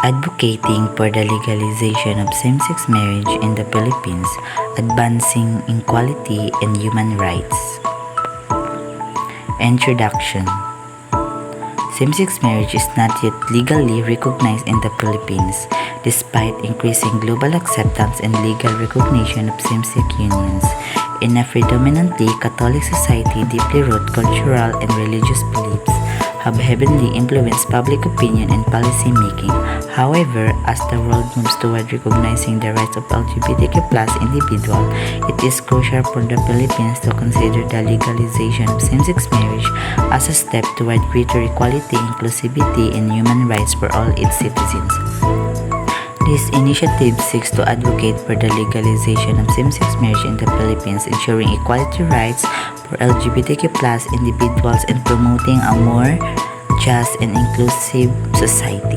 advocating for the legalization of same-sex marriage in the Philippines, advancing equality and human rights. Introduction. Same-sex marriage is not yet legally recognized in the Philippines, despite increasing global acceptance and legal recognition of same-sex unions. In a predominantly Catholic society, deeply rooted cultural and religious beliefs have heavily influenced public opinion and policy making. However, as the world moves toward recognizing the rights of LGBTQ+ individuals, it is crucial for the Philippines to consider the legalization of same-sex marriage as a step toward greater equality, inclusivity, and human rights for all its citizens. This initiative seeks to advocate for the legalization of same-sex marriage in the Philippines, ensuring equality rights for LGBTQ+ individuals and promoting a more just and inclusive society.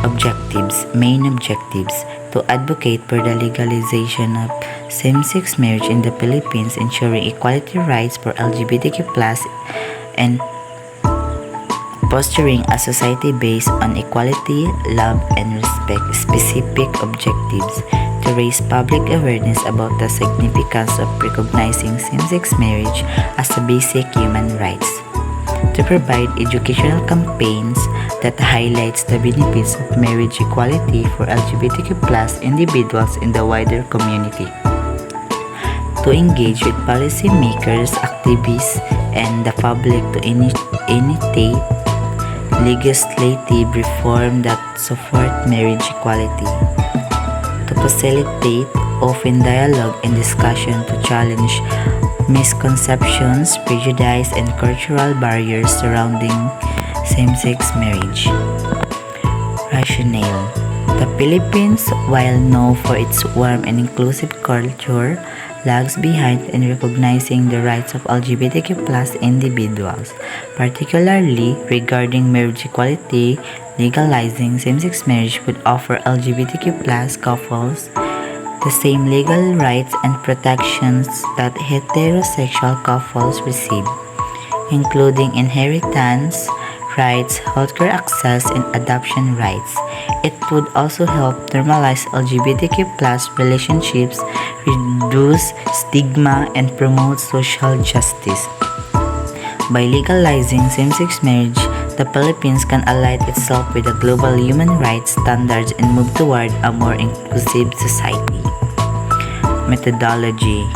Objectives. Main objectives: to advocate for the legalization of same-sex marriage in the Philippines, ensuring equality rights for LGBTQ+ and fostering a society based on equality, love, and respect. Specific objectives: to raise public awareness about the significance of recognizing same-sex marriage as a basic human rights, to provide educational campaigns that highlights the benefits of marriage equality for LGBTQ+ individuals in the wider community, to engage with policymakers, activists, and the public to initiate legislative reform that support marriage equality, to facilitate open dialogue and discussion to challenge misconceptions, prejudice, and cultural barriers surrounding same-sex marriage. Rationale: the Philippines, while known for its warm and inclusive culture, lags behind in recognizing the rights of LGBTQ+ individuals, particularly regarding marriage equality. Legalizing same-sex marriage would offer LGBTQ+ couples the same legal rights and protections that heterosexual couples receive, including inheritance rights, healthcare access, and adoption rights. It would also help normalize LGBTQ+ relationships, reduce stigma, and promote social justice. By legalizing same-sex marriage, the Philippines can align itself with the global human rights standards and move toward a more inclusive society. Methodology: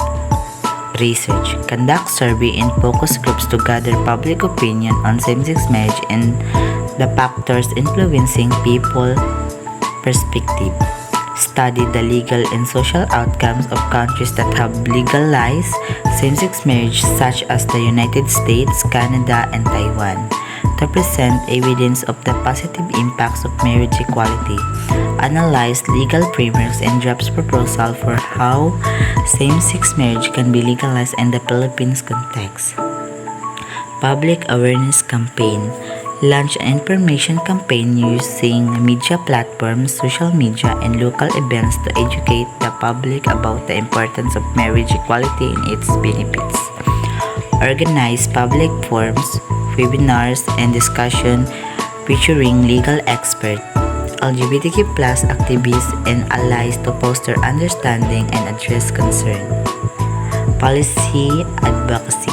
research. Conduct survey and focus groups to gather public opinion on same-sex marriage and the factors influencing people perspective. Study the legal and social outcomes of countries that have legalized same-sex marriage, such as the United States, Canada, and Taiwan, to present evidence of the positive impacts of marriage equality. Analyze legal frameworks and draft proposals for how same-sex marriage can be legalized in the Philippines context. Public awareness campaign. Launch an information campaign using media platforms, social media, and local events to educate the public about the importance of marriage equality and its benefits. Organize public forums, webinars, and discussion featuring legal experts, LGBTQ+ activists, and allies to foster understanding and address concern. Policy advocacy.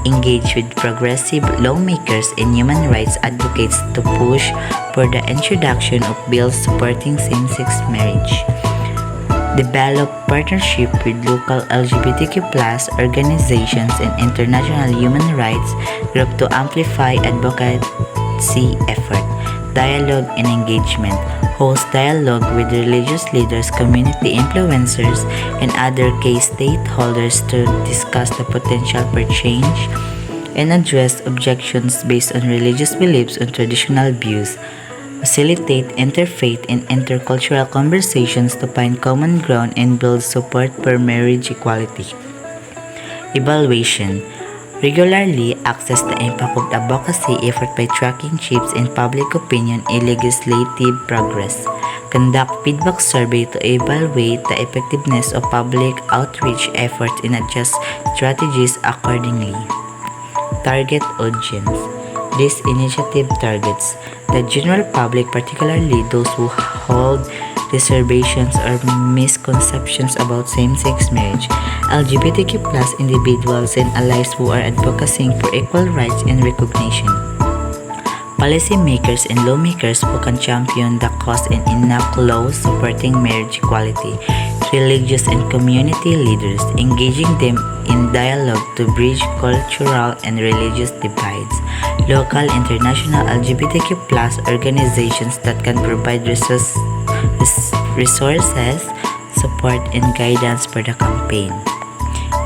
Engage with progressive lawmakers and human rights advocates to push for the introduction of bills supporting same-sex marriage. Develop partnership with local LGBTQ+ organizations and international human rights groups to amplify advocacy effort. Dialogue and engagement. Host dialogue with religious leaders, community influencers, and other key stakeholders to discuss the potential for change and address objections based on religious beliefs and traditional views. Facilitate interfaith and intercultural conversations to find common ground and build support for marriage equality. Evaluation. Regularly assess the impact of advocacy effort by tracking shifts in public opinion and legislative progress. Conduct feedback survey to evaluate the effectiveness of public outreach efforts and adjust strategies accordingly. Target audience. This initiative targets the general public, particularly those who hold reservations or misconceptions about same-sex marriage, LGBTQ plus individuals and allies who are advocating for equal rights and recognition. Policymakers and lawmakers who can champion the cause and enact laws supporting marriage equality, religious and community leaders, engaging them in dialogue to bridge cultural and religious divides, local international LGBTQ plus organizations that can provide resources, support, and guidance for the campaign.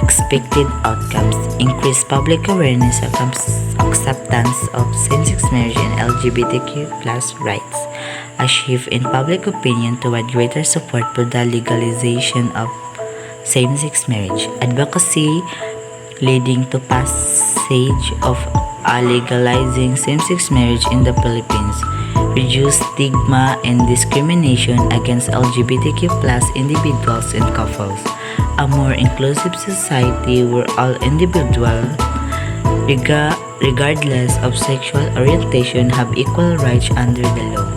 Expected outcomes: increased public awareness, acceptance of same-sex marriage and LGBTQ plus rights, a shift in public opinion toward greater support for the legalization of same-sex marriage, advocacy leading to passage of legalizing same-sex marriage in the Philippines, reduce stigma and discrimination against LGBTQ plus individuals and couples, a more inclusive society where all individuals, regardless of sexual orientation, have equal rights under the law.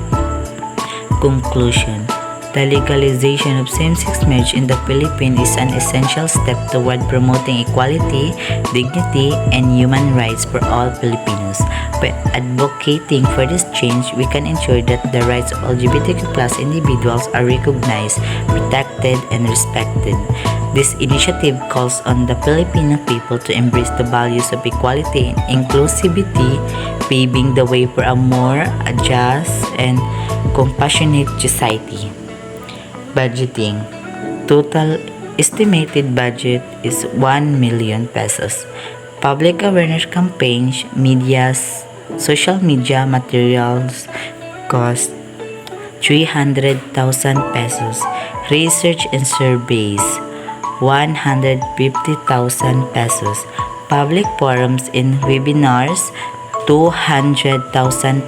Conclusion: the legalization of same-sex marriage in the Philippines is an essential step toward promoting equality, dignity, and human rights for all Filipinos. By advocating for this change, we can ensure that the rights of LGBTQ plus individuals are recognized, protected, and respected. This initiative calls on the Filipino people to embrace the values of equality and inclusivity, paving the way for a more just and compassionate society. Budgeting: total estimated budget is 1 million pesos. Public awareness campaigns, social media materials cost 300,000 pesos. Research and surveys 150,000 pesos. Public forums and webinars 200,000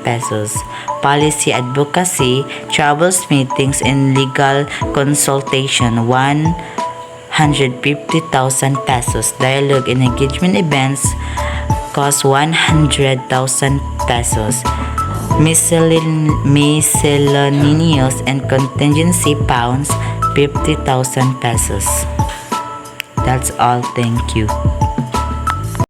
pesos. Policy advocacy, travels, meetings, and legal consultation 150,000 pesos. Dialogue and engagement events cost 100,000 pesos. Miscellaneous and contingency pounds 50,000 pesos. That's all. Thank you.